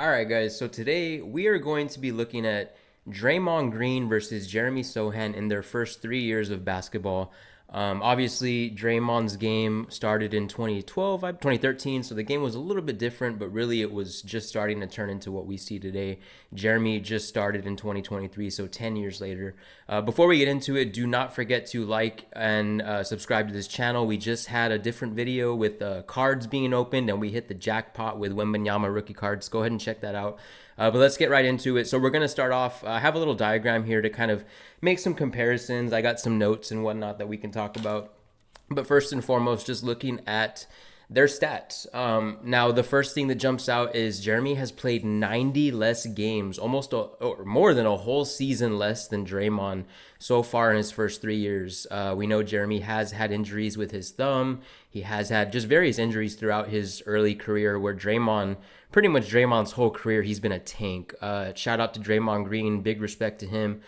All right, guys. So today we are going to be looking at Draymond Green versus Jeremy Sochan in their first 3 years of basketball. Obviously, Draymond's game started in 2012, 2013, so the game was a little bit different, but really it was just starting to turn into what we see today. Jeremy just started in 2023, so 10 years later. Before we get into it, do not forget to like and subscribe to this channel. We just had a different video with cards being opened, and we hit the jackpot with Wembanyama rookie cards. Go ahead and check that out. But let's get right into it. So we're going to start off. I have a little diagram here to kind of make some comparisons. I got some notes and whatnot that we can talk about. But first and foremost, just looking at their stats. Now, the first thing that jumps out is Jeremy has played 90 less games, or more than a whole season less than Draymond so far in his first 3 years. We know Jeremy has had injuries with his thumb. He has had just various injuries throughout his early career where pretty much Draymond's whole career, he's been a tank. Shout out to Draymond Green. Big respect to him.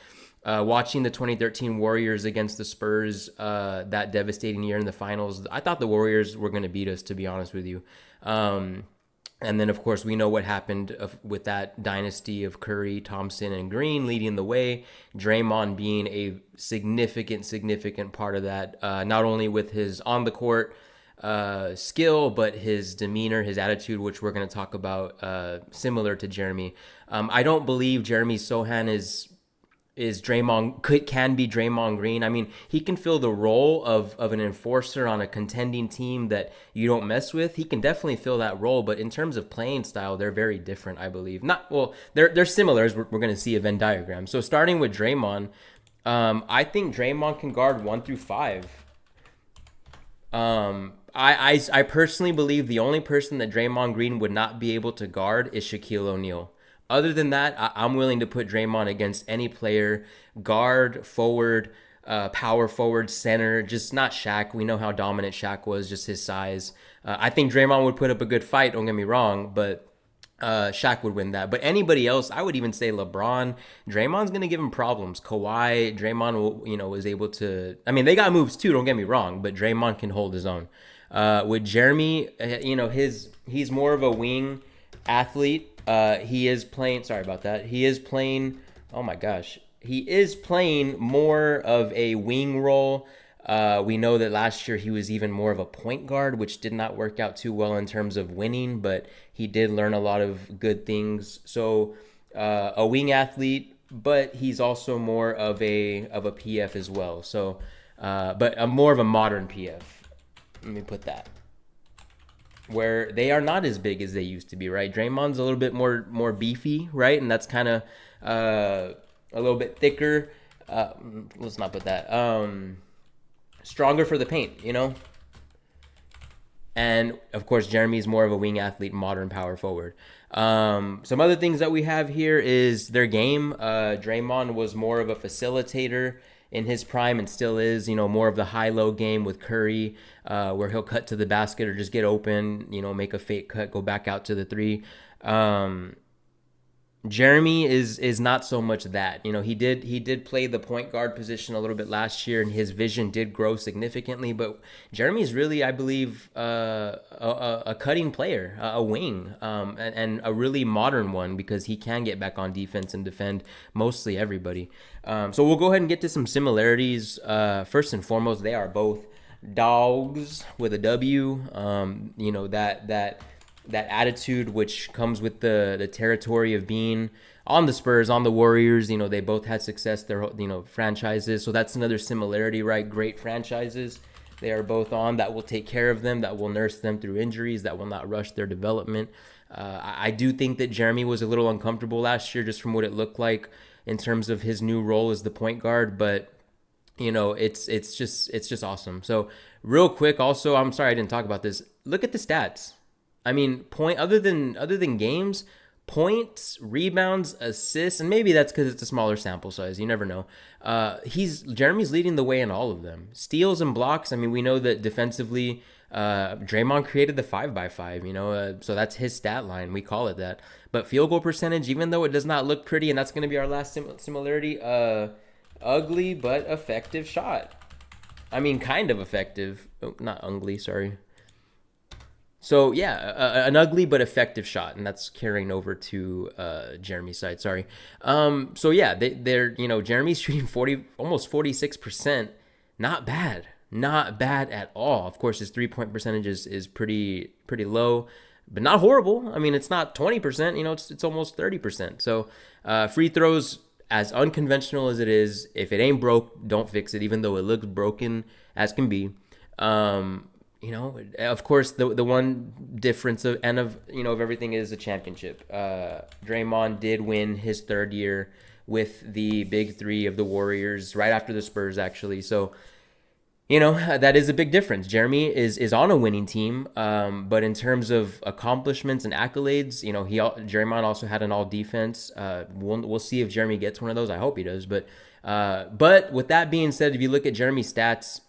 Watching the 2013 Warriors against the Spurs, that devastating year in the finals, I thought the Warriors were going to beat us, to be honest with you. And then, of course, we know what happened with that dynasty of Curry, Thompson, and Green leading the way. Draymond being a significant part of that, not only with his on-the-court skill, but his demeanor, his attitude, which we're going to talk about, similar to Jeremy. I don't believe Jeremy Sochan can be Draymond Green. I mean, he can fill the role of an enforcer on a contending team that you don't mess with. He can definitely fill that role, but in terms of playing style, they're very different, I believe. They're similar, as we're going to see a Venn diagram. So starting with Draymond, I think Draymond can guard 1 through 5. I personally believe the only person that Draymond Green would not be able to guard is Shaquille O'Neal. Other than that, I'm willing to put Draymond against any player, guard, forward, power forward, center, just not Shaq. We know how dominant Shaq was, just his size. I think Draymond would put up a good fight, don't get me wrong, but Shaq would win that. But anybody else, I would even say LeBron. Draymond's going to give him problems. Kawhi, Draymond, was able to. I mean, they got moves too, don't get me wrong, but Draymond can hold his own. With Jeremy, he's more of a wing athlete. He is playing. Sorry about that. He is playing. Oh my gosh. He is playing more of a wing role. We know that last year he was even more of a point guard, which did not work out too well in terms of winning, but he did learn a lot of good things. So a wing athlete, but he's also more of a PF as well. So, but more of a modern PF. Let me put that. Where they are not as big as they used to be, right? Draymond's a little bit more beefy, right? And that's kind of a little bit thicker. Let's not put that. Stronger for the paint, And of course, Jeremy's more of a wing athlete, modern power forward. Some other things that we have here is their game. Draymond was more of a facilitator in his prime and still is, more of the high-low game with Curry, where he'll cut to the basket or just get open, make a fake cut, go back out to the three. Jeremy is not so much that. He did play the point guard position a little bit last year, and his vision did grow significantly. But Jeremy's really, I believe, a cutting player, a wing, and a really modern one because he can get back on defense and defend mostly everybody. So we'll go ahead and get to some similarities. First and foremost, they are both dogs with a W. That attitude which comes with the territory of being on the Spurs, on the Warriors. They both had success, their franchises. So that's another similarity, right? Great franchises they are both on that will take care of them, that will nurse them through injuries, that will not rush their development. I do think that Jeremy was a little uncomfortable last year just from what it looked like in terms of his new role as the point guard, but it's just awesome. So real quick, also, I'm sorry I didn't talk about this. Look at the stats. I mean, other than games, points, rebounds, assists, and maybe that's because it's a smaller sample size. You never know. Jeremy's leading the way in all of them. Steals and blocks. I mean, we know that defensively, Draymond created the 5x5. So that's his stat line. We call it that. But field goal percentage, even though it does not look pretty, and that's going to be our last similarity. Ugly but effective shot. I mean, kind of effective. Oh, not ugly. Sorry. So yeah, an ugly but effective shot, and that's carrying over to Jeremy's side. Sorry. So yeah, they're Jeremy's shooting 40, almost 46%. Not bad, not bad at all. Of course, his 3 point percentage is pretty low, but not horrible. I mean, it's not 20%. It's almost 30%. So free throws, as unconventional as it is, if it ain't broke, don't fix it. Even though it looks broken as can be. Of course, the one difference of everything is the championship. Draymond did win his third year with the big three of the Warriors right after the Spurs, actually. So that is a big difference. Jeremy is on a winning team, but in terms of accomplishments and accolades, Draymond also had an all defense. We'll see if Jeremy gets one of those. I hope he does. But with that being said, if you look at Jeremy's stats,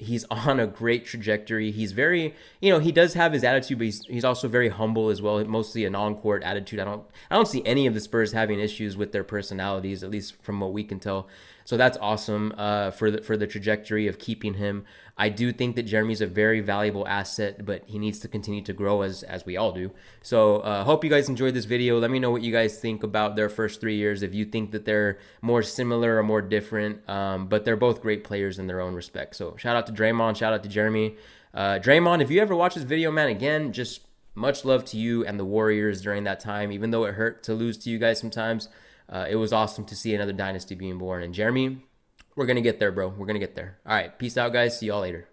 he's on a great trajectory. He's very, he does have his attitude, but he's also very humble as well. Mostly an on-court attitude. I don't see any of the Spurs having issues with their personalities, at least from what we can tell. So that's awesome for the trajectory of keeping him. I do think that Jeremy's a very valuable asset, but he needs to continue to grow as we all do. So hope you guys enjoyed this video. Let me know what you guys think about their first 3 years, if you think that they're more similar or more different. But they're both great players in their own respect. So shout out to Draymond, shout out to Jeremy. Draymond, if you ever watch this video, man, again, just much love to you and the Warriors during that time. Even though it hurt to lose to you guys sometimes, it was awesome to see another dynasty being born. And Jeremy, we're going to get there, bro. We're going to get there. All right. Peace out, guys. See y'all later.